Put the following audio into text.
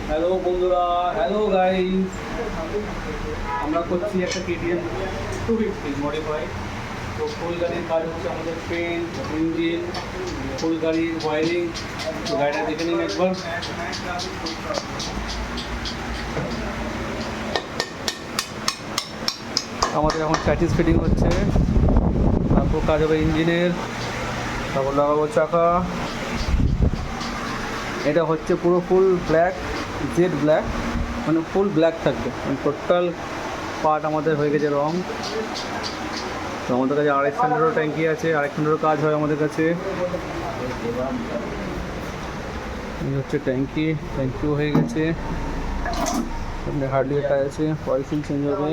Hello বন্ধুরা, hello guys, আমরা করছি একটা KTM 250 মডিফাই। তো ফুল গাড়ির কাজ হচ্ছে আমাদের পেন্ট, ইঞ্জিন, ফুল গাড়ির ওয়ারিং। তো গাড়িটা দেখে নিন একবার। আমাদের এখন চ্যাটিস ফিটিং হচ্ছে, তারপর কাজ হবে ইঞ্জিনের, তারপর লাগাবো চাকা। এটা হচ্ছে পুরো ফুল ব্ল্যাক, জেড ব্ল্যাক, মানে ফুল ব্ল্যাক থাকবে, মানে টোটাল পার্ট আমাদের হয়ে গেছে রং। তো আমাদের কাছে 250 ট্যাঙ্কি আছে, 250 কাজ হয় আমাদের কাছে। এই হচ্ছে ট্যাঙ্কিও হয়ে গেছে, হার্ডলি একটা আছে, অয়েল সিল চেঞ্জ হবে।